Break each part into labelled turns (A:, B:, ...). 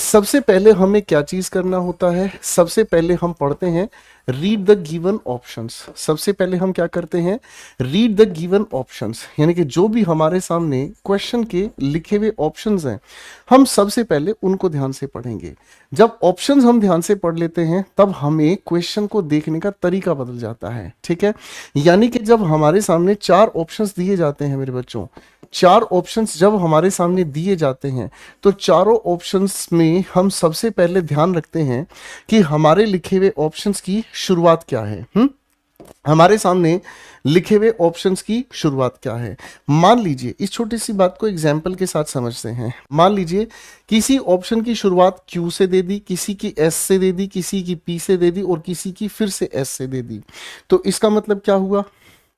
A: सबसे पहले हमें क्या चीज करना होता है, सबसे पहले हम पढ़ते हैं रीड द गिवन ऑप्शंस। सबसे पहले हम क्या करते हैं, रीड द गिवन ऑप्शंस, यानी कि जो भी हमारे सामने क्वेश्चन के लिखे हुए ऑप्शंस हैं हम सबसे पहले उनको ध्यान से पढ़ेंगे। जब ऑप्शंस हम ध्यान से पढ़ लेते हैं तब हमें क्वेश्चन को देखने का तरीका बदल जाता है, ठीक है। यानी कि जब हमारे सामने 4 ऑप्शंस दिए जाते हैं मेरे बच्चों, 4 ऑप्शंस जब हमारे सामने दिए जाते हैं तो चारों ऑप्शंस में हम सबसे पहले ध्यान रखते हैं कि हमारे लिखे हुए ऑप्शंस की शुरुआत क्या है। हमारे सामने लिखे हुए ऑप्शंस की शुरुआत क्या है। मान लीजिए, इस छोटी सी बात को एग्जाम्पल के साथ समझते हैं। मान लीजिए किसी ऑप्शन की शुरुआत Q से दे दी, किसी की S से दे दी, किसी की P से दे दी और किसी की फिर से S से दे दी। तो इसका मतलब क्या हुआ,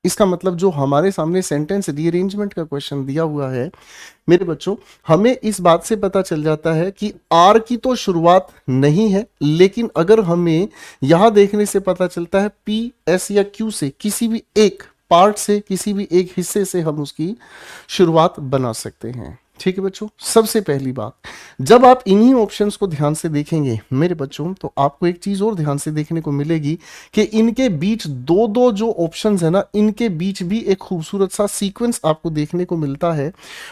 A: इसका मतलब जो हमारे सामने सेंटेंस रीअरेंजमेंट का क्वेश्चन दिया हुआ है मेरे बच्चों, हमें इस बात से पता चल जाता है कि आर की तो शुरुआत नहीं है, लेकिन अगर हमें यहां देखने से पता चलता है P, S या Q से किसी भी एक पार्ट से, किसी भी एक हिस्से से हम उसकी शुरुआत बना सकते हैं। ठीक है बच्चों, सबसे पहली बात, जब आप इन्हीं ऑप्शंस को ध्यान से देखेंगे मेरे बच्चों तो आपको एक चीज और ध्यान से देखने को मिलेगी कि इनके बीच दो दो जो ऑप्शंस है ना, इनके बीच भी एक खूबसूरत सा सीक्वेंस आपको देखने को मिलता है।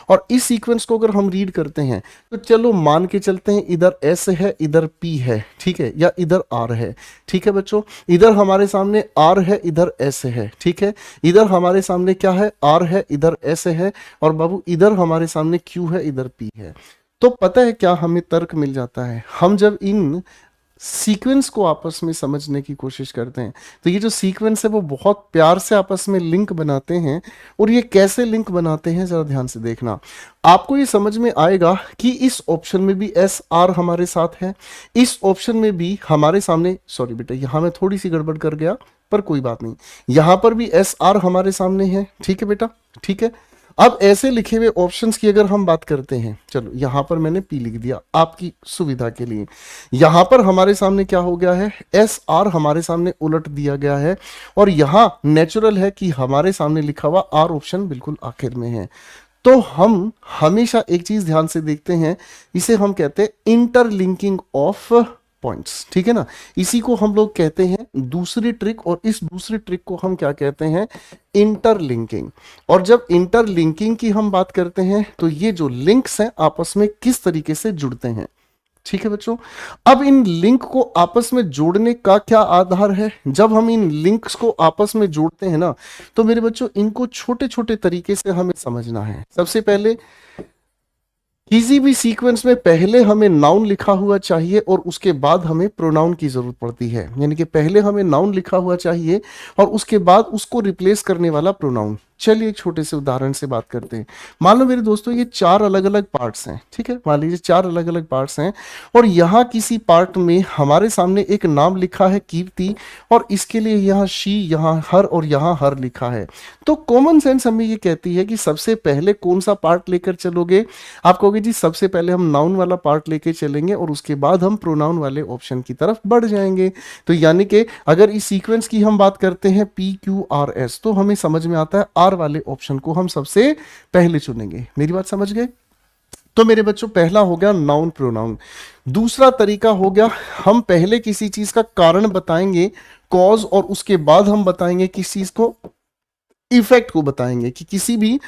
A: और इस सीक्वेंस को अगर हम रीड करते हैं तो चलो मान के चलते हैं इधर S है, इधर P है, ठीक है, या इधर R है। ठीक है बच्चों, इधर हमारे सामने R है, इधर S है, ठीक है, इधर हमारे सामने क्या है, R है, इधर S है, और बाबू इधर हमारे सामने Q है, इधर P है। तो पता है क्या हमें तर्क मिल जाता है, हम जब इन सीक्वेंस को आपस में समझने की कोशिश करते हैं तो ये जो सीक्वेंस है वो बहुत प्यार से आपस में लिंक बनाते हैं। और ये कैसे लिंक बनाते हैं जरा ध्यान से देखना, आपको ये समझ में आएगा कि इस ऑप्शन में भी एस आर हमारे साथ है, इस ऑप्शन में भी हमारे सामने, सॉरी बेटा यहां मैं थोड़ी सी गड़बड़ कर गया पर कोई बात नहीं, यहां पर भी एस आर हमारे सामने है। ठीक है बेटा, ठीक है। अब ऐसे लिखे हुए ऑप्शंस की अगर हम बात करते हैं, चलो यहां पर मैंने पी लिख दिया आपकी सुविधा के लिए। यहां पर हमारे सामने क्या हो गया है, एस आर हमारे सामने उलट दिया गया है, और यहां नेचुरल है कि हमारे सामने लिखा हुआ आर ऑप्शन बिल्कुल आखिर में है। तो हम हमेशा एक चीज ध्यान से देखते हैं, इसे हम कहते हैं इंटरलिंकिंग ऑफ पॉइंट्स। ठीक है ना, इसी को हम लोग कहते हैं दूसरी ट्रिक, और इस दूसरी ट्रिक को हम क्या कहते हैं, इंटरलिंकिंग। और जब इंटरलिंकिंग की हम बात करते हैं तो ये जो लिंक्स हैं आपस में किस तरीके से जुड़ते हैं। ठीक है बच्चों, अब इन लिंक को आपस में जोड़ने का क्या आधार है, जब हम इन लिंक्स को आपस में जोड़ते हैं ना तो मेरे बच्चों इनको छोटे छोटे तरीके से हमें समझना है। सबसे पहले किसी भी सीक्वेंस में पहले हमें नाउन लिखा हुआ चाहिए और उसके बाद हमें प्रोनाउन की जरूरत पड़ती है, यानी कि पहले हमें नाउन लिखा हुआ चाहिए और उसके बाद उसको रिप्लेस करने वाला प्रोनाउन। चलिए एक छोटे से उदाहरण से बात करते हैं। मान लो मेरे दोस्तों ये 4 अलग अलग पार्ट्स हैं, ठीक है, मान लीजिए 4 अलग अलग पार्ट्स हैं, और यहाँ किसी पार्ट में हमारे सामने एक नाम लिखा है कीर्ति, और इसके लिए यहाँ शी, यहाँ हर और यहाँ हर लिखा है। तो कॉमन सेंस हमें ये कहती है कि सबसे पहले कौन सा पार्ट लेकर चलोगे, आप कहोगे जी सबसे पहले हम नाउन वाला पार्ट लेके चलेंगे और उसके बाद हम प्रोनाउन वाले ऑप्शन की तरफ बढ़ जाएंगे। तो यानी कि अगर इस सीक्वेंस की हम बात करते हैं PQRS, तो हमें समझ में आता है आर वाले ऑप्शन को हम सबसे पहले चुनेंगे। मेरी बात समझ गए? तो मेरे बच्चों पहला हो गया नाउन प्रोनाउन। दूसरा तरीका हो गया, हम पहले किसी चीज का कारण बताएंगे, कॉज, और उसके बाद हम बताएंगे किस चीज को, इफेक्ट को बताएंगे कि किसी भी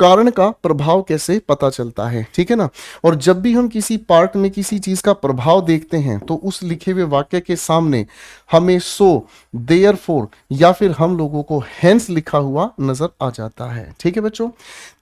A: कारण का प्रभाव कैसे पता चलता है। ठीक है ना, और जब भी हम किसी पार्ट में किसी चीज का प्रभाव देखते हैं तो उस लिखे हुए वाक्य के सामने हमें सो, देयरफॉर या फिर हम लोगों को हेंस लिखा हुआ नजर आ जाता है। ठीक है बच्चों,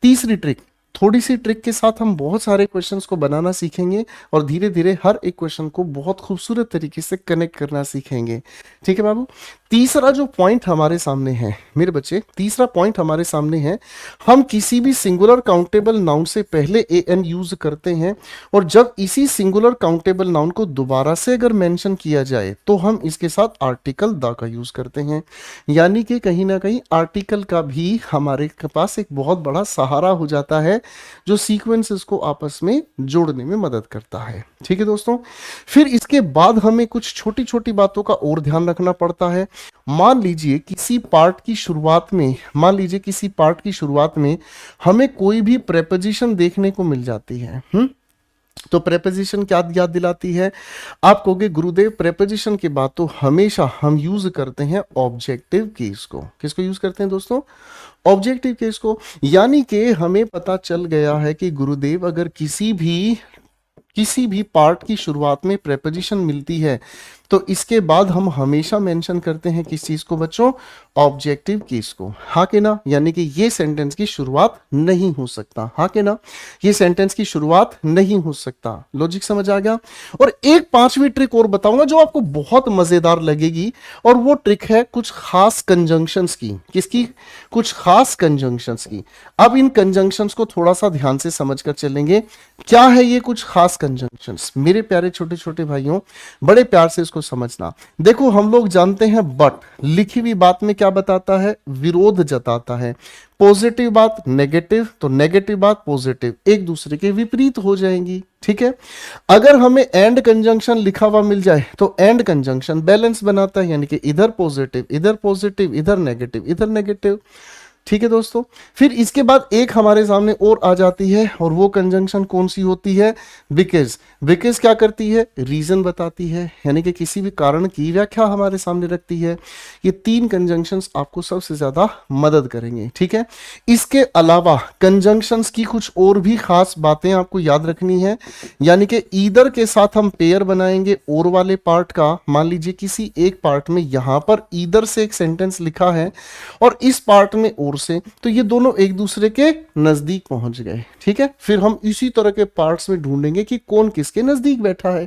A: तीसरी ट्रिक, थोड़ी सी ट्रिक के साथ हम बहुत सारे क्वेश्चंस को बनाना सीखेंगे और धीरे धीरे हर एक क्वेश्चन को बहुत खूबसूरत तरीके से कनेक्ट करना सीखेंगे। ठीक है बाबू, तीसरा जो पॉइंट हमारे सामने है मेरे बच्चे, तीसरा पॉइंट हमारे सामने है, हम किसी भी सिंगुलर काउंटेबल नाउन से पहले एन यूज करते हैं, और जब इसी सिंगुलर काउंटेबल नाउन को दोबारा से अगर मेंशन किया जाए तो हम इसके साथ आर्टिकल द का यूज करते हैं। यानी कि कहीं ना कहीं आर्टिकल का भी हमारे पास एक बहुत बड़ा सहारा हो जाता है जो सीक्वेंसेस को आपस में जोड़ने में मदद करता है। ठीक है दोस्तों, फिर इसके बाद हमें कुछ छोटी छोटी बातों का और ध्यान रखना पड़ता है। मान लीजिए किसी पार्ट की शुरुआत में, मान लीजिए किसी पार्ट की शुरुआत में हमें कोई भी प्रेपोजिशन देखने को मिल जाती है, तो प्रेपोजिशन क्या याद दिलाती है? आप कहोगे गुरुदेव प्रेपोजिशन के बाद तो हमेशा हम यूज करते हैं ऑब्जेक्टिव केस को। किसको यूज करते हैं दोस्तों? ऑब्जेक्टिव केस को। यानी कि हमें पता चल गया है कि गुरुदेव अगर किसी भी पार्ट की शुरुआत में प्रेपोजिशन मिलती है तो इसके बाद हम हमेशा मेंशन करते हैं किस चीज को बच्चों? ऑब्जेक्टिव केस को। हाँ के ना? यानी कि ये सेंटेंस की शुरुआत नहीं हो सकता। हाँ के ना? ये सेंटेंस की शुरुआत नहीं हो सकता। लॉजिक समझ आ गया? और एक 5वीं ट्रिक और बताऊंगा जो आपको बहुत मजेदार लगेगी, और वो ट्रिक है कुछ खास कंजंक्शंस की। किसकी? कुछ खास कंजंक्शंस की। अब इन कंजंक्शंस को थोड़ा सा ध्यान से समझकर चलेंगे। क्या है ये कुछ खास कंजंक्शंस? मेरे प्यारे छोटे छोटे भाइयों, बड़े प्यार से इसको समझना। देखो हम लोग जानते हैं बट लिखी हुई बात में क्या बताता है? विरोध जताता है। पॉजिटिव बात नेगेटिव, तो नेगेटिव बात पॉजिटिव, एक दूसरे के विपरीत हो जाएंगी। ठीक है। अगर हमें एंड कंजंक्शन लिखा हुआ मिल जाए तो एंड कंजंक्शन बैलेंस बनाता है, यानी कि इधर पॉजिटिव इधर पॉजिटिव, इधर नेगेटिव इधर नेगेटिव। ठीक है दोस्तों। फिर इसके बाद एक हमारे सामने और आ जाती है, और वो कंजंक्शन कौन सी होती है? बिकॉज। बिकॉज क्या करती है? रीजन बताती है, यानी कि किसी भी कारण की व्याख्या हमारे सामने रखती है। ये 3 कंजंक्शंस आपको सबसे ज्यादा मदद करेंगे। ठीक है। इसके अलावा कंजंक्शंस की कुछ और भी खास बातें आपको याद रखनी है, यानी कि ईदर के साथ हम पेयर बनाएंगे और वाले पार्ट का। मान लीजिए किसी एक पार्ट में यहां पर ईदर से एक सेंटेंस लिखा है और इस पार्ट में और से, तो ये दोनों एक दूसरे के नजदीक पहुंच गए। ठीक है। फिर हम इसी तरह के पार्ट्स में ढूंढेंगे कि कौन किसके नजदीक बैठा है।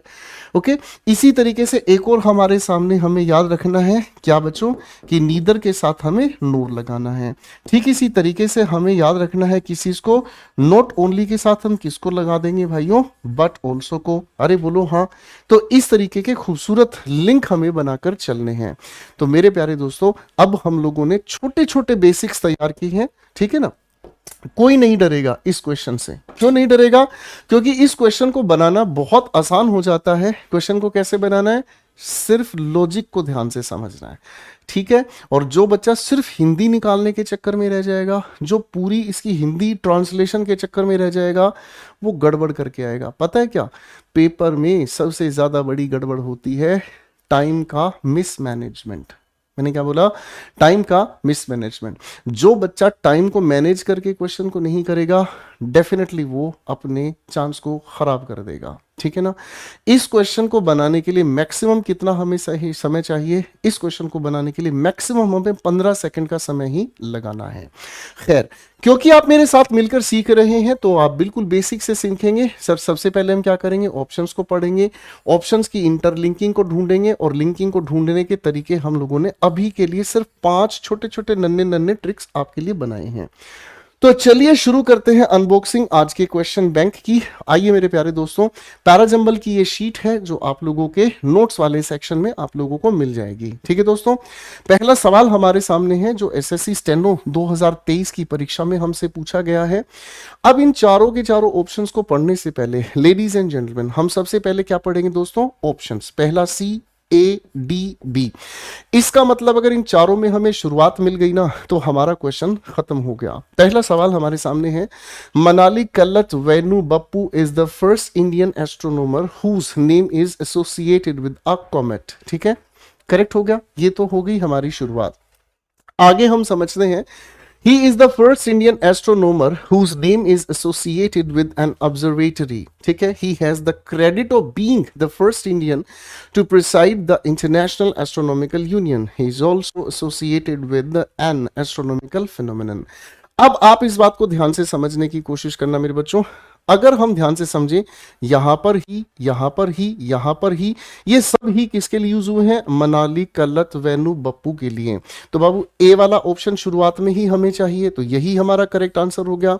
A: ओके। इसी तरीके से एक और हमारे सामने हमें याद रखना है क्या बच्चों? कि नीदर के साथ हमें नोर लगाना है। ठीक इसी तरीके से हमें याद रखना है किस चीज को? नॉट ओनली के साथ हम किसको लगा देंगे भाइयों? बट ऑल्सो को। अरे बोलो हाँ। तो इस तरीके के खूबसूरत लिंक हमें बनाकर चलने हैं। तो मेरे प्यारे दोस्तों, अब हम लोगों ने छोटे छोटे बेसिक्स तैयार की हैं। ठीक है ना? कोई नहीं डरेगा इस क्वेश्चन से। क्यों नहीं डरेगा? क्योंकि इस क्वेश्चन को बनाना बहुत आसान हो जाता है। क्वेश्चन को कैसे बनाना है? सिर्फ लॉजिक को ध्यान से समझना है। ठीक है। और जो बच्चा सिर्फ हिंदी निकालने के चक्कर में रह जाएगा, जो पूरी इसकी हिंदी ट्रांसलेशन के चक्कर में रह जाएगा, वो गड़बड़ करके आएगा। पता है क्या? पेपर में सबसे ज्यादा बड़ी गड़बड़ होती है टाइम का मिसमैनेजमेंट। मैंने क्या बोला? टाइम का मिसमैनेजमेंट। जो बच्चा टाइम को मैनेज करके क्वेश्चन को नहीं करेगा, डेफिनेटली वो अपने चांस को खराब कर देगा। ठीक है ना? इस क्वेश्चन को बनाने के लिए मैक्सिमम कितना हमें सही समय चाहिए? इस क्वेश्चन को बनाने के लिए मैक्सिमम हमें 15 सेकंड का समय ही लगाना है। खैर, क्योंकि आप मेरे साथ मिलकर सीख रहे हैं तो आप बिल्कुल बेसिक से सीखेंगे। सबसे पहले हम क्या करेंगे? ऑप्शंस को पढ़ेंगे, ऑप्शंस की इंटरलिंकिंग को ढूंढेंगे, और लिंकिंग को ढूंढने के तरीके हम लोगों ने अभी के लिए सिर्फ 5 छोटे छोटे नन्हे नन्हे ट्रिक्स आपके लिए बनाए हैं। तो चलिए शुरू करते हैं अनबॉक्सिंग आज के क्वेश्चन बैंक की। आइए मेरे प्यारे दोस्तों, पैराजंबल की ये शीट है जो आप लोगों के नोट्स वाले सेक्शन में आप लोगों को मिल जाएगी। ठीक है दोस्तों, पहला सवाल हमारे सामने है जो एसएससी स्टेनो 2023 की परीक्षा में हमसे पूछा गया है। अब इन चारों के चारों ऑप्शंस को पढ़ने से पहले लेडीज एंड जेंटलमैन, हम सबसे पहले क्या पढ़ेंगे दोस्तों? ऑप्शंस। पहला सी, ए, डी, बी। इसका मतलब अगर इन चारों में हमें शुरुआत मिल गई ना तो हमारा क्वेश्चन खत्म हो गया। पहला सवाल हमारे सामने है, Manali Kallat Vainu Bappu is the first Indian astronomer whose name is associated with a comet. ठीक है, करेक्ट हो गया। ये तो हो गई हमारी शुरुआत। आगे हम समझते हैं, he is the first Indian astronomer whose name is associated with an observatory. ठीक है, he has the credit of being the first Indian to preside the International Astronomical Union. He is also associated with an astronomical phenomenon. अब आप इस बात को ध्यान से समझने की कोशिश करना मेरे बच्चों। अगर हम ध्यान से समझें, यहां पर ही, यहां पर ही, यहां पर ही, ये सब ही किसके लिए यूज हुए हैं? मनाली कल्लत वेनु बप्पू के लिए। तो बाबू ए वाला ऑप्शन शुरुआत में ही हमें चाहिए, तो यही हमारा करेक्ट आंसर हो गया।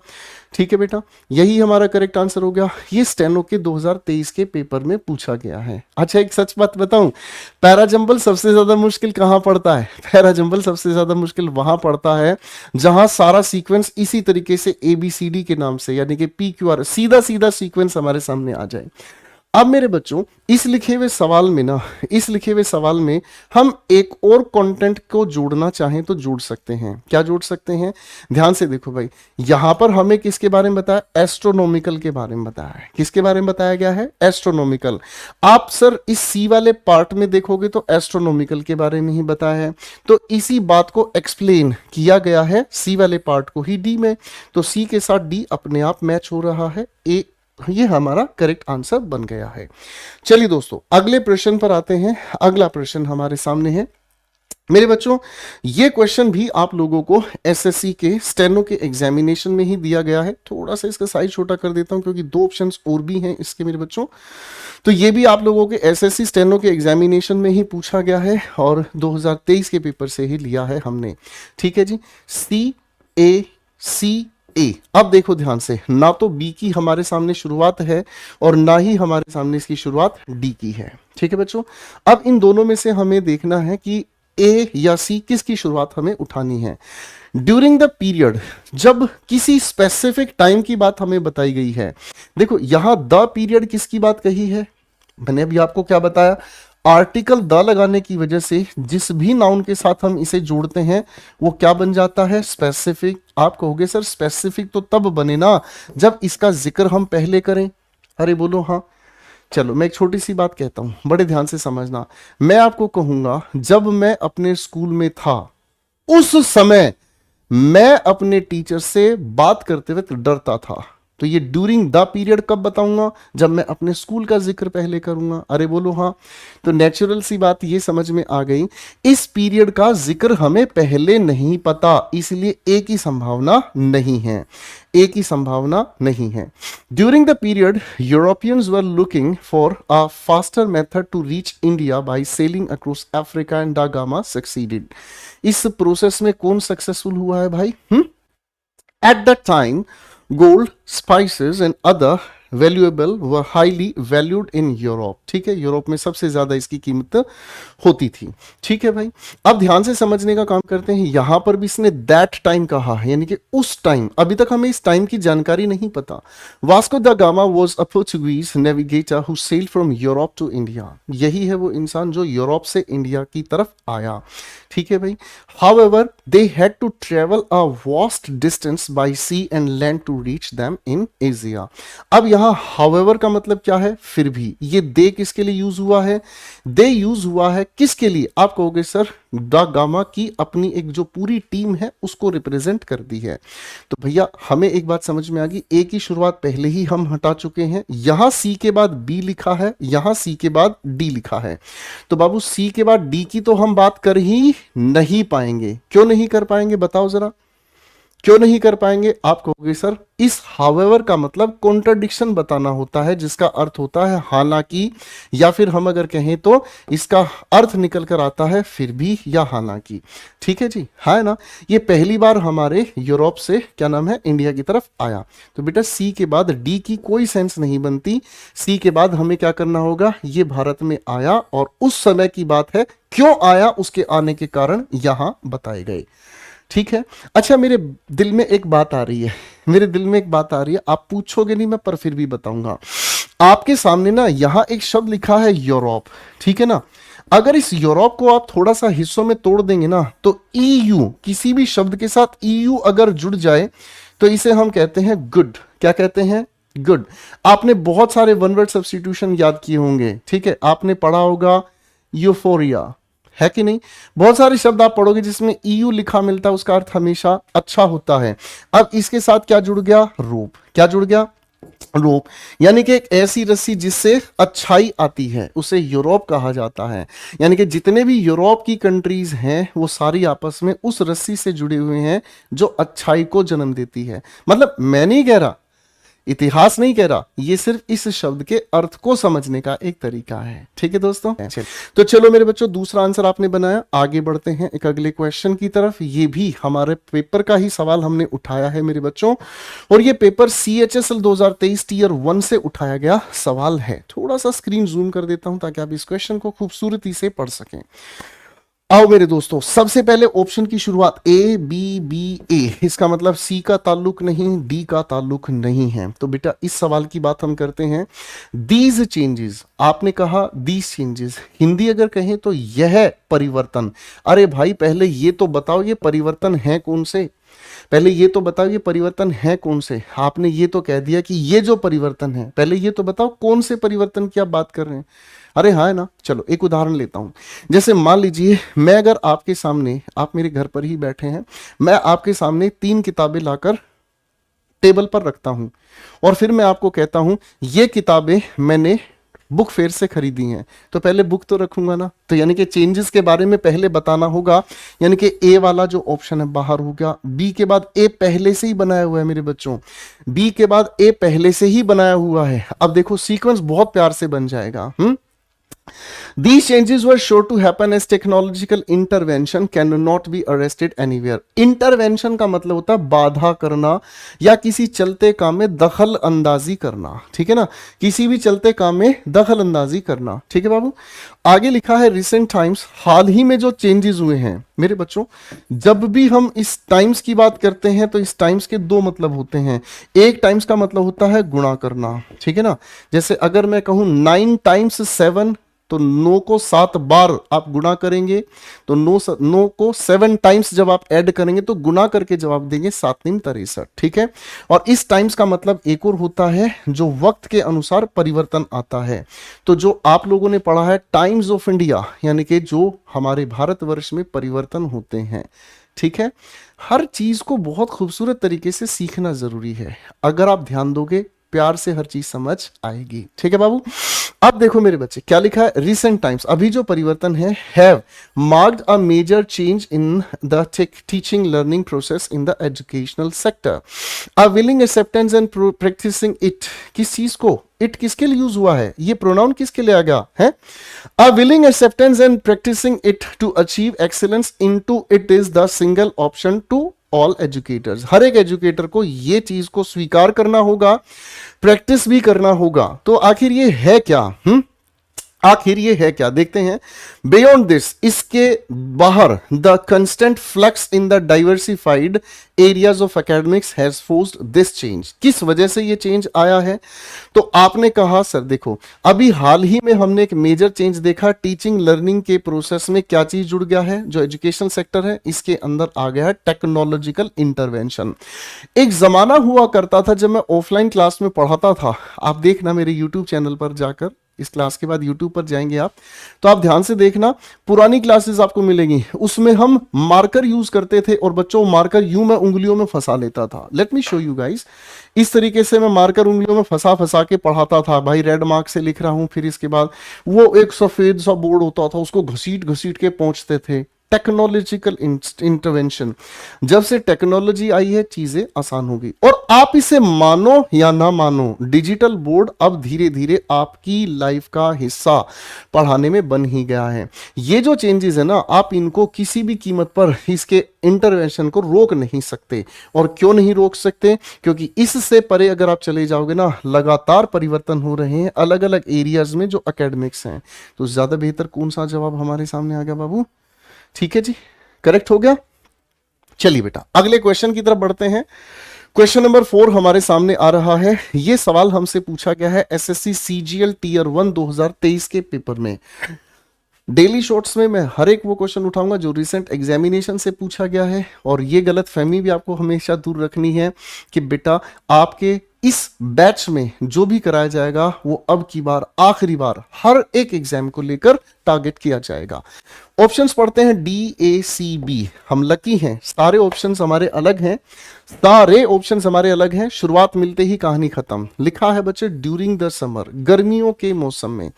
A: ठीक है बेटा, यही हमारा करेक्ट आंसर हो गया। ये स्टेनो के 2023 के पेपर में पूछा गया है। अच्छा, एक सच बात बताऊं, पैराजंबल सबसे ज्यादा मुश्किल कहां पड़ता है? पैराजंबल सबसे ज्यादा मुश्किल वहां पड़ता है जहां सारा सीक्वेंस इसी तरीके से ABCD के नाम से, यानी कि PQR सीधा सीधा सीक्वेंस हमारे सामने आ जाए। अब मेरे बच्चों इस लिखे हुए सवाल में ना, इस लिखे हुए सवाल में हम एक और कंटेंट को जोड़ना चाहें तो जोड़ सकते हैं। क्या जोड़ सकते हैं? ध्यान से देखो भाई, यहां पर हमें किसके बारे में बताया? एस्ट्रोनॉमिकल के बारे में बताया है। किसके बारे में बताया गया है? एस्ट्रोनॉमिकल। आप सर इस सी वाले पार्ट में देखोगे तो एस्ट्रोनॉमिकल के बारे में ही बताया है, तो इसी बात को एक्सप्लेन किया गया है सी वाले पार्ट को ही डी में, तो सी के साथ डी अपने आप मैच हो रहा है। ए, ये हमारा करेक्ट आंसर बन गया है। चलिए दोस्तों अगले प्रश्न पर आते हैं। अगला प्रश्न हमारे सामने है मेरे बच्चों, ये क्वेश्चन भी आप लोगों को एसएससी के स्टेनो के एग्जामिनेशन में ही दिया गया है। थोड़ा सा इसका साइज छोटा कर देता हूं क्योंकि दो ऑप्शंस और भी हैं इसके मेरे बच्चों। तो ये भी आप लोगों के एसएससी स्टेनो के एग्जामिनेशन में ही पूछा गया है और 2023 के पेपर से ही लिया है हमने। ठीक है जी, CACA। अब देखो ध्यान से, ना तो बी की हमारे सामने शुरुआत है और ना ही हमारे सामने इसकी शुरुआत डी की है। ठीक है बच्चों, अब इन दोनों में से हमें देखना है कि ए या सी किसकी शुरुआत हमें उठानी है। ड्यूरिंग द पीरियड, जब किसी स्पेसिफिक टाइम की बात हमें बताई गई है। देखो यहां द पीरियड किसकी बात कही है? मैंने अभी आपको क्या बताया, आर्टिकल द लगाने की वजह से जिस भी नाउन के साथ हम इसे जोड़ते हैं वो क्या बन जाता है? स्पेसिफिक। आप कहोगे सर स्पेसिफिक तो तब बने ना जब इसका जिक्र हम पहले करें। अरे बोलो हाँ। चलो मैं एक छोटी सी बात कहता हूं, बड़े ध्यान से समझना। मैं आपको कहूंगा जब मैं अपने स्कूल में था उस समय मैं अपने टीचर से बात करते वक्त डरता था, तो ये ड्यूरिंग द पीरियड कब बताऊंगा? जब मैं अपने स्कूल का जिक्र पहले करूंगा। अरे बोलो हाँ। तो नेचुरल सी बात ये समझ में आ गई, इस पीरियड का जिक्र हमें पहले नहीं पता, इसलिए एक ही संभावना नहीं है, एक ही संभावना नहीं है। During the period Europeans were looking for a faster method to reach India by sailing across Africa and Da Gama succeeded. इस प्रोसेस में कौन सक्सेसफुल हुआ है भाई? At the time gold, spices and other valuable were highly valued in Europe. ठीक है, Europe में सबसे ज्यादा इसकी कीमत होती थी। ठीक है भाई, अब ध्यान से समझने का काम करते हैं। यहां पर भी इसने दैट टाइम कहा है, यानी कि उस टाइम। अभी तक हमें इस टाइम की जानकारी नहीं पता। Vasco da Gama was a Portuguese navigator who sailed from Europe to India. यही है वो इंसान जो यूरोप से इंडिया की तरफ आया। ठीक है भाई, however they had to travel a vast distance by sea and land to reach them in Asia। अब यहां however का मतलब क्या है? फिर भी। ये दे किसके लिए यूज हुआ है? दे यूज हुआ है किसके लिए? आप कहोगे सर द गामा की अपनी एक जो पूरी टीम है उसको रिप्रेजेंट कर दी है। तो भैया हमें एक बात समझ में आ गई, ए की शुरुआत पहले ही हम हटा चुके हैं। यहां सी के बाद बी लिखा है, यहां सी के बाद डी लिखा है, तो बाबू सी के बाद डी की तो हम बात कर ही नहीं पाएंगे। क्यों नहीं कर पाएंगे बताओ जरा, क्यों नहीं कर पाएंगे? आप कहोगे सर इस हावेवर का मतलब कॉन्ट्रडिक्शन बताना होता है, जिसका अर्थ होता है हालांकि, या फिर हम अगर कहें तो इसका अर्थ निकल कर आता है फिर भी या हालांकि। ठीक है जी, हाँ है ना। ये पहली बार हमारे यूरोप से क्या नाम है इंडिया की तरफ आया। तो बेटा सी के बाद डी की कोई सेंस नहीं बनती। सी के बाद हमें क्या करना होगा? ये भारत में आया और उस समय की बात है, क्यों आया उसके आने के कारण यहां बताए गए। ठीक है, अच्छा मेरे दिल में एक बात आ रही है, मेरे दिल में एक बात आ रही है, आप पूछोगे नहीं मैं पर फिर भी बताऊंगा। आपके सामने ना यहां एक शब्द लिखा है यूरोप। ठीक है ना, अगर इस यूरोप को आप थोड़ा सा हिस्सों में तोड़ देंगे ना तो ईयू, किसी भी शब्द के साथ ईयू अगर जुड़ जाए तो इसे हम कहते हैं गुड। क्या कहते हैं? गुड। आपने बहुत सारे वन वर्ड सब्स्टिट्यूशन याद किए होंगे। ठीक है, आपने पढ़ा होगा यूफोरिया, है कि नहीं? बहुत सारे शब्द आप पढ़ोगे जिसमें ईयू लिखा मिलता है, उसका अर्थ हमेशा अच्छा होता है। अब इसके साथ क्या जुड़ गया? रूप। क्या जुड़ गया? रूप, यानी कि एक ऐसी रस्सी जिससे अच्छाई आती है उसे यूरोप कहा जाता है। यानी कि जितने भी यूरोप की कंट्रीज हैं वो सारी आपस में उस रस्सी से जुड़े हुए हैं जो अच्छाई को जन्म देती है। मतलब मैं नहीं कह रहा, इतिहास नहीं कह रहा, ये सिर्फ इस शब्द के अर्थ को समझने का एक तरीका है। ठीक है दोस्तों, तो चलो मेरे बच्चों दूसरा आंसर आपने बनाया, आगे बढ़ते हैं एक अगले क्वेश्चन की तरफ। ये भी हमारे पेपर का ही सवाल हमने उठाया है मेरे बच्चों, और ये पेपर CHSL 2023 टीयर 1 से उठाया गया सवाल है। थोड़ा सा स्क्रीन जूम कर देता हूं ताकि आप इस क्वेश्चन को खूबसूरती से पढ़ सकें। आओ मेरे दोस्तों, सबसे पहले ऑप्शन की शुरुआत ए बी बी ए, इसका मतलब सी का ताल्लुक नहीं, डी का ताल्लुक नहीं है। तो बेटा इस सवाल की बात हम करते हैं। दीज चेंजेस, आपने कहा दीज चेंजेस, हिंदी अगर कहें तो यह परिवर्तन। अरे भाई पहले ये तो बताओ ये परिवर्तन है कौन से, पहले ये तो बताओ ये परिवर्तन है कौन से। आपने ये तो कह दिया कि ये जो परिवर्तन है, पहले ये तो बताओ कौन से परिवर्तन की आप बात कर रहे हैं। अरे हाँ है ना। चलो एक उदाहरण लेता हूं, जैसे मान लीजिए मैं अगर आपके सामने, आप मेरे घर पर ही बैठे हैं, मैं आपके सामने 3 किताबें लाकर टेबल पर रखता हूं और फिर मैं आपको कहता हूं ये किताबें मैंने बुक फेयर से खरीदी हैं, तो पहले बुक तो रखूंगा ना। तो यानी कि चेंजेस के बारे में पहले बताना होगा, यानी कि ए वाला जो ऑप्शन है बाहर हो गया। बी के बाद ए पहले से ही बनाया हुआ है मेरे बच्चों, बी के बाद ए पहले से ही बनाया हुआ है। अब देखो सीक्वेंस बहुत प्यार से बन जाएगा। These changes were sure to happen as technological intervention cannot be arrested anywhere. Intervention का मतलब होता है बाधा करना या किसी चलते काम में दखल अंदाजी करना, ठीक है ना, किसी भी चलते काम में दखल अंदाजी करना, ठीक है बाबू। आगे लिखा है रिसेंट टाइम्स, हाल ही में जो चेंजेस हुए हैं मेरे बच्चों। जब भी हम इस टाइम्स की बात करते हैं तो इस टाइम्स के 2 मतलब होते हैं। एक टाइम्स का मतलब होता है गुणा करना, ठीक है ना। जैसे अगर मैं कहूं 9 टाइम्स 7, तो 9 को 7 बार आप गुणा करेंगे, तो 9 को 7 टाइम्स जब आप ऐड करेंगे तो गुणा करके जवाब देंगे 7 9 63, ठीक है। और इस टाइम्स का मतलब एक और होता है जो वक्त के अनुसार परिवर्तन आता है। तो जो आप लोगों ने पढ़ा है टाइम्स ऑफ इंडिया, यानी कि जो हमारे भारतवर्ष में परिवर्तन होते हैं, ठीक है। हर चीज को बहुत खूबसूरत तरीके से सीखना जरूरी है, अगर आप ध्यान दोगे प्यार से हर चीज समझ आएगी, ठीक है बाबू। अब देखो मेरे बच्चे क्या लिखा है, रिसेंट टाइम्स, अभी जो परिवर्तन है, have marked a major change in the teaching learning process in the educational sector. A willing acceptance and practising it, किस चीज को, इट किसके लिए यूज हुआ है, ये प्रोनाउन किसके लिए आ गया है। A willing acceptance and practising it to achieve excellence into it is the single option to all educators. हर एक एजुकेटर को ये चीज को स्वीकार करना होगा, प्रैक्टिस भी करना होगा। तो आखिर ये है क्या, आखिर ये है क्या, देखते हैं। बियॉन्ड दिस, इसके बाहर, the constant flux in the diversified areas of academics has forced this change. किस वजह से ये चेंज आया है, तो आपने कहा सर देखो अभी हाल ही में हमने एक मेजर चेंज देखा, टीचिंग लर्निंग के प्रोसेस में क्या चीज जुड़ गया है, जो एजुकेशन सेक्टर है इसके अंदर आ गया है टेक्नोलॉजिकल इंटरवेंशन। एक जमाना हुआ करता था जब मैं ऑफलाइन क्लास में पढ़ाता था, आप देखना मेरे यूट्यूब चैनल पर जाकर, इस क्लास के बाद YouTube पर जाएंगे आप, तो आप ध्यान से देखना पुरानी क्लासेस आपको मिलेंगी, उसमें हम मार्कर यूज करते थे और बच्चों मार्कर यूं मैं उंगलियों में फंसा लेता था। Let me show you guys, इस तरीके से मैं मार्कर उंगलियों में फंसा फंसा के पढ़ाता था भाई, रेड मार्क से लिख रहा हूं, फिर इसके बाद वो एक सफेद सा बोर्ड होता था उसको घसीट घसीट के पहुंचते थे। टेक्नोलॉजिकल इंटरवेंशन, जब से टेक्नोलॉजी आई है चीजें आसान हो गई, और आप इसे मानो या ना मानो डिजिटल बोर्ड अब धीरे धीरे आपकी लाइफ का हिस्सा पढ़ाने में बन ही गया है। ये जो चेंजेस है ना, आप इनको किसी भी कीमत पर इसके इंटरवेंशन को रोक नहीं सकते। और क्यों नहीं रोक सकते, क्योंकि इससे परे अगर आप चले जाओगे ना, लगातार परिवर्तन हो रहे हैं अलग अलग एरियाज में जो एकेडमिक्स हैं। तो ज्यादा बेहतर कौन सा जवाब हमारे सामने आ गया बाबू, ठीक है जी, करेक्ट हो गया। चलिए बेटा अगले क्वेश्चन की तरफ बढ़ते हैं। क्वेश्चन नंबर 4 हमारे सामने आ रहा है। यह सवाल हमसे पूछा गया है एसएससी सीजीएल टीयर 1 2023 के पेपर में। डेली शॉर्ट्स में मैं हर एक वो क्वेश्चन उठाऊंगा जो रिसेंट एग्जामिनेशन से पूछा गया है, और ये गलत फहमी भी आपको हमेशा दूर रखनी है कि बेटा आपके इस बैच में जो भी कराया जाएगा वो अब की बार आखिरी बार हर एक एग्जाम को लेकर टारगेट किया जाएगा। ऑप्शंस पढ़ते हैं डी ए सी बी। हम लकी हैं, सारे ऑप्शंस हमारे अलग हैं, सारे ऑप्शंस हमारे अलग हैं। शुरुआत मिलते ही कहानी खत्म। लिखा है बच्चे ड्यूरिंग द समर, गर्मियों के मौसम में।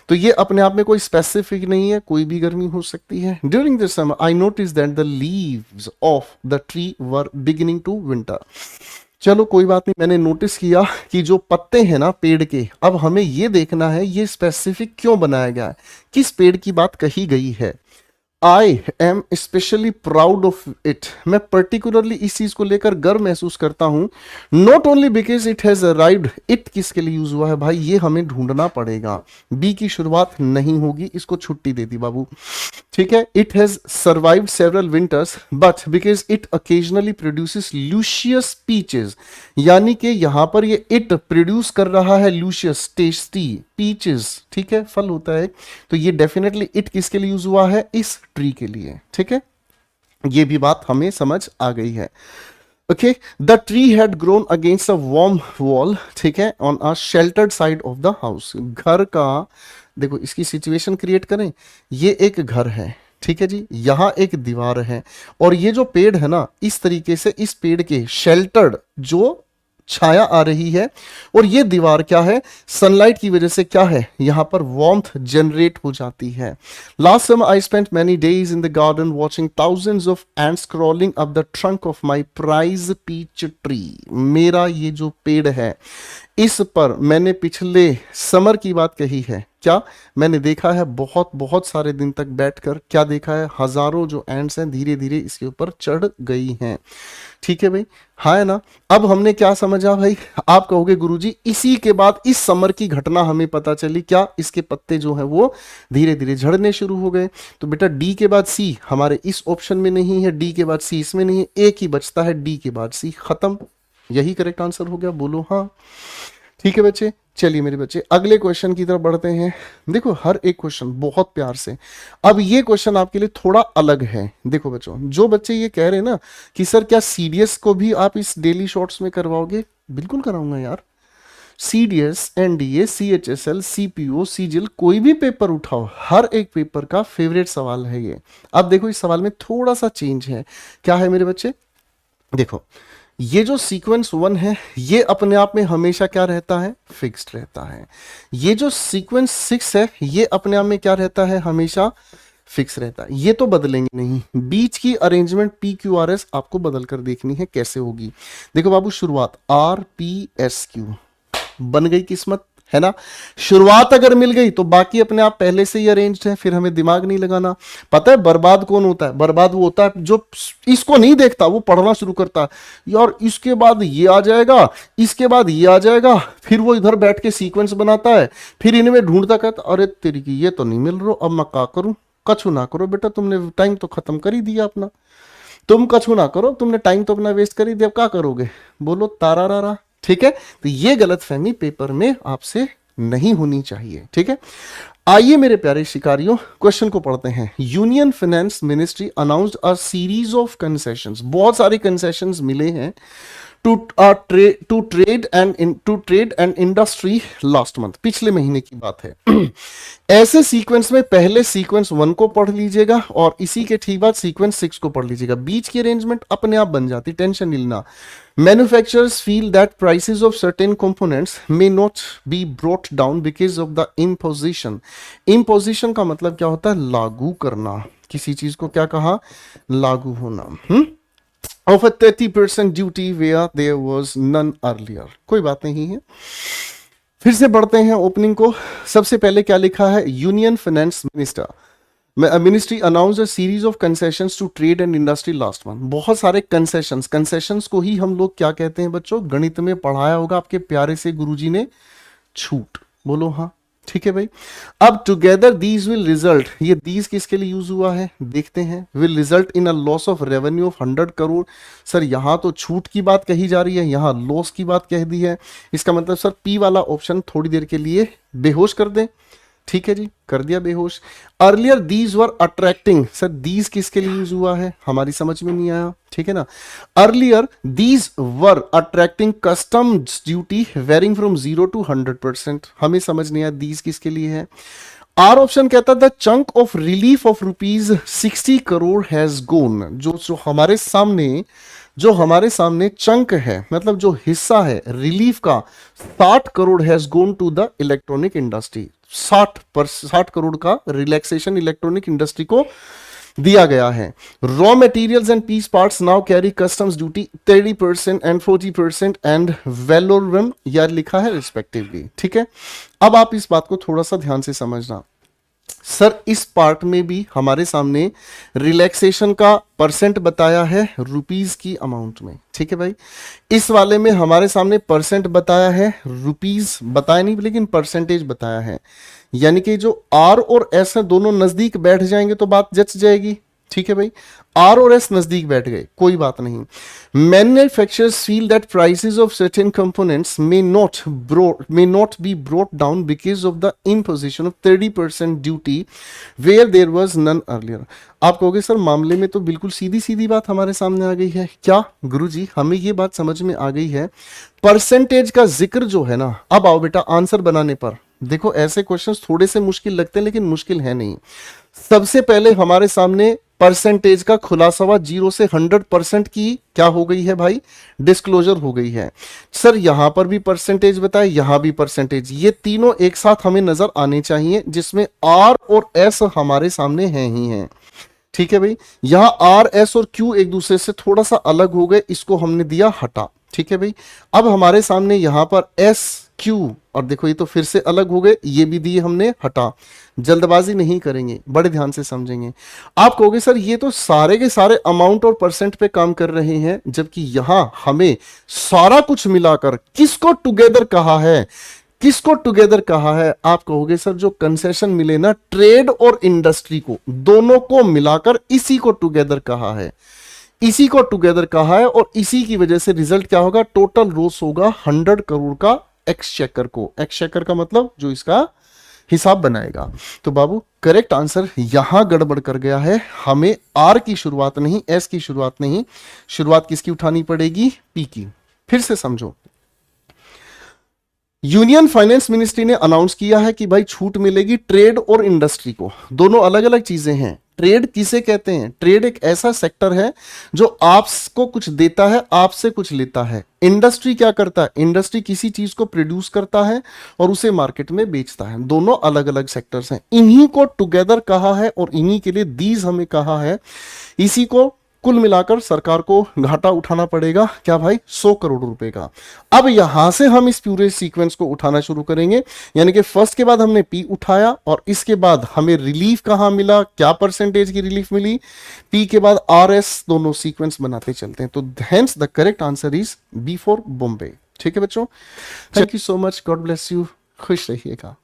A: तो ये अपने आप में कोई स्पेसिफिक नहीं है, कोई भी गर्मी हो सकती है। During the summer I notice that the leaves of the tree were beginning to winter. चलो कोई बात नहीं, मैंने नोटिस किया कि जो पत्ते हैं ना पेड़ के, अब हमें ये देखना है ये स्पेसिफिक क्यों बनाया गया है, किस पेड़ की बात कही गई है। I am specially proud of it, मैं पर्टिकुलरली इस चीज को लेकर गर्व महसूस करता हूं, not only because it has arrived, it किसके लिए यूज हुआ है भाई, ये हमें ढूंढना पड़ेगा, बी की शुरुआत नहीं होगी, इसको छुट्टी दे दी बाबू, ठीक है। It has survived several winters but because it occasionally produces luscious peaches, यानी कि यहां पर ये इट प्रोड्यूस कर रहा है लूशियस टेस्टी पीचेस, ठीक है, फल होता है, तो ये डेफिनेटली इट किसके लिए यूज हुआ है, इस ट्री के लिए, ठीक है, ये भी बात हमें समझ आ गई है। Okay, the tree had grown against a warm wall, ठीक है, on a sheltered side of the house, घर का, देखो इसकी सिचुएशन क्रिएट करें, ये एक घर है, ठीक है जी, यहां एक दीवार है, और ये जो पेड़ है ना, इस तरीके से इस पेड़ के शेल्टर्ड जो छाया आ रही है, और ये दीवार क्या है, सनलाइट की वजह से क्या है, यहां पर वार्मथ जनरेट हो जाती है। Last summer I spent many days in the garden watching thousands of ants crawling up the trunk of my prize peach tree, मेरा ये जो पेड़ है इस पर मैंने पिछले समर की बात कही है, क्या मैंने देखा है बहुत बहुत सारे दिन तक बैठकर, क्या देखा है, हजारों जो एंड्स हैं धीरे धीरे इसके ऊपर चढ़ गई हैं, ठीक है भाई, हाँ है ना। अब हमने क्या समझा भाई, आप कहोगे गुरुजी इसी के बाद इस समर की घटना हमें पता चली, क्या इसके पत्ते जो है वो धीरे धीरे झड़ने शुरू हो गए, तो बेटा डी के बाद सी हमारे इस ऑप्शन में नहीं है, डी के बाद सी इसमें नहीं है, एक ही बचता है, डी के बाद सी, खत्म, यही करेक्ट आंसर हो गया, बोलो हाँ, ठीक है बच्चे। चलिए मेरे बच्चे अगले क्वेश्चन की तरफ बढ़ते हैं, देखो हर एक क्वेश्चन बहुत प्यार से, अब ये क्वेश्चन आपके लिए थोड़ा अलग है, देखो बच्चों, जो बच्चे ये कह रहे हैं ना कि सर क्या सीडीएस को भी आप इस डेली शॉर्ट्स में करवाओगे, बिल्कुल कराऊंगा यार, सीडीएस, एनडीए, सीएचएसएल, सीपीओ, सीजिल, कोई भी पेपर उठाओ, हर एक पेपर का फेवरेट सवाल है ये। अब देखो इस सवाल में थोड़ा सा चेंज है, क्या है मेरे बच्चे, देखो ये जो सीक्वेंस 1 है ये अपने आप में हमेशा क्या रहता है, फिक्स्ड रहता है, ये जो सीक्वेंस 6 है ये अपने आप में क्या रहता है, हमेशा फिक्स रहता है, ये तो बदलेंगे नहीं, बीच की arrangement P Q R S आपको बदल कर देखनी है कैसे होगी। देखो बाबू शुरुआत आर पी एस क्यू, बन गई किस्मत, है ना, शुरुआत अगर मिल गई तो बाकी अपने आप पहले से ही अरेंज्ड है, फिर हमें दिमाग नहीं लगाना। पता है बर्बाद कौन होता है, बर्बाद वो होता है जो इसको नहीं देखता, वो पढ़ना शुरू करता है, यार इसके बाद ये आ जाएगा, इसके बाद ये आ जाएगा, फिर वो इधर बैठ के सीक्वेंस बनाता है, फिर इनमें ढूंढता कहता अरे तेरी की ये तो नहीं मिल रहा, अब मैं क्या करूं, कछु ना करो बेटा, तुमने टाइम तो खत्म कर ही दिया अपना, तुम कछु ना करो, तुमने टाइम तो अपना वेस्ट कर ही दिया, अब क्या करोगे, बोलो तारा रा, ठीक है, तो ये गलतफहमी पेपर में आपसे नहीं होनी चाहिए, ठीक है। आइए मेरे प्यारे शिकारियों क्वेश्चन को पढ़ते हैं। Union Finance Ministry announced a series of concessions, बहुत सारे कंसेशंस मिले हैं to trade and industry last month, पिछले महीने की बात है। ऐसे सीक्वेंस में पहले सीक्वेंस 1 को पढ़ लीजिएगा और इसी के ठीक बाद सीक्वेंस 6 को पढ़ लीजिएगा, बीच की अरेंजमेंट अपने आप बन जाती, टेंशन नहीं लेना। Manufacturers feel that prices of certain components may not be brought down because of the imposition. Imposition का मतलब क्या होता है, लागू करना, किसी चीज को क्या कहा, लागू होना, of a 30% duty where there was none earlier, कोई बात नहीं है। फिर से बढ़ते हैं ओपनिंग को, सबसे पहले क्या लिखा है, Union Finance Ministry announce a series of concessions to trade and industry last month, बहुत सारे कंसेशंस को ही हम लोग क्या कहते हैं बच्चों, गणित में पढ़ाया होगा आपके प्यारे से गुरुजी ने, छूट, बोलो हाँ, ठीक है भाई। अब टुगेदर दीज विल रिजल्ट, ये दीज किसके लिए यूज हुआ है देखते हैं, will result in a loss of revenue of 100 crore, sir यहां तो छूट की बात कही जा रही है, यहां लॉस की बात कह दी है, इसका मतलब सर पी वाला ऑप्शन थोड़ी देर के लिए बेहोश कर दें, ठीक है जी, कर दिया बेहोश। Earlier these were attracting, sir these किसके लिए यूज हुआ है, हमारी समझ में नहीं आया, ठीक है ना। Earlier these were attracting customs duty varying from 0 to 100%, हमें समझ नहीं आया दीज किसके लिए है। आर ऑप्शन कहता था chunk of relief of rupees 60 crore has gone, जो हमारे सामने चंक है, मतलब जो हिस्सा है रिलीफ का 60 crore has gone to the electronic industry, 60 crore का रिलैक्सेशन इलेक्ट्रॉनिक इंडस्ट्री को दिया गया है। Raw materials and piece parts now carry customs duty 30% and 40% ad valorem, यार लिखा है रिस्पेक्टिवली, ठीक है। अब आप इस बात को थोड़ा सा ध्यान से समझना, सर इस पार्ट में भी हमारे सामने रिलैक्सेशन का परसेंट बताया है रुपीस की अमाउंट में, ठीक है भाई। इस वाले में हमारे सामने परसेंट बताया है, रुपीस बताया नहीं लेकिन परसेंटेज बताया है, यानी कि जो आर और एस है दोनों नजदीक बैठ जाएंगे तो बात जच जाएगी, ठीक है भाई। आर और एस नजदीक बैठ गए, कोई बात नहीं। Manufacturers feel that prices of certain components may not be brought down because of the imposition of 30% duty where there was none earlier. आप कहोगे सर मामले में तो बिल्कुल सीधी सीधी बात हमारे सामने आ गई है। क्या गुरुजी, हमें ये बात समझ में आ गई है। परसेंटेज का जिक्र जो है ना, अब आओ बेटा आंसर बनाने पर। देखो ऐसे क्वेश्चंस थोड़े से मुश्किल लगते हैं लेकिन मुश्किल है नहीं। सबसे पहले हमारे सामने परसेंटेज का खुलासा हुआ, 0 से 100% की क्या हो गई है भाई, डिस्क्लोजर हो गई है। सर यहां पर भी परसेंटेज बताए, यहां भी परसेंटेज, ये तीनों एक साथ हमें नजर आने चाहिए, जिसमें आर और एस हमारे सामने हैं ही हैं, ठीक है भाई। यहां आर एस और क्यू एक दूसरे से थोड़ा सा अलग हो गए, इसको हमने दिया हटा, ठीक है भाई। अब हमारे सामने यहां पर एस क्यू, और देखो ये तो फिर से अलग हो गए, ये भी दिए हमने हटा। जल्दबाजी नहीं करेंगे, बड़े ध्यान से समझेंगे। आप कहोगे सर ये तो सारे के सारे अमाउंट और परसेंट पे काम कर रहे हैं, जबकि यहां हमें सारा कुछ मिलाकर किसको टुगेदर कहा है, किसको टुगेदर कहा है। आप कहोगे सर जो कंसेशन मिले ना ट्रेड और इंडस्ट्री को, दोनों को मिलाकर इसी को टुगेदर कहा है, इसी को टुगेदर कहा है। और इसी की वजह से रिजल्ट क्या होगा, टोटल लॉस होगा 100 करोड़ का एक्सचेकर को। एक्सचेकर का मतलब जो इसका हिसाब बनाएगा। तो बाबू करेक्ट आंसर यहां गड़बड़ कर गया है, हमें आर की शुरुआत नहीं, एस की शुरुआत नहीं, शुरुआत किसकी उठानी पड़ेगी, पी की। फिर से समझो, यूनियन फाइनेंस मिनिस्ट्री ने अनाउंस किया है कि भाई छूट मिलेगी ट्रेड और इंडस्ट्री को, दोनों अलग अलग चीजें हैं। ट्रेड किसे कहते हैं, ट्रेड एक ऐसा सेक्टर है जो आपको कुछ देता है, आपसे कुछ लेता है। इंडस्ट्री क्या करता है, इंडस्ट्री किसी चीज को प्रोड्यूस करता है और उसे मार्केट में बेचता है। दोनों अलग अलग सेक्टर्स हैं, इन्हीं को टुगेदर कहा है और इन्हीं के लिए दीज हमें कहा है। इसी को कुल मिलाकर सरकार को घाटा उठाना पड़ेगा, क्या भाई, 100 करोड़ रुपए का। अब यहां से हम इस पूरे सीक्वेंस को उठाना शुरू करेंगे, यानी कि फर्स्ट के बाद हमने पी उठाया और इसके बाद हमें रिलीफ कहां मिला, क्या परसेंटेज की रिलीफ मिली, पी के बाद आर एस, दोनों सीक्वेंस बनाते चलते हैं। तो hence the correct answer is B for Bombay. ठीक है बच्चों, thank you so much, God bless you, खुश रहिएगा।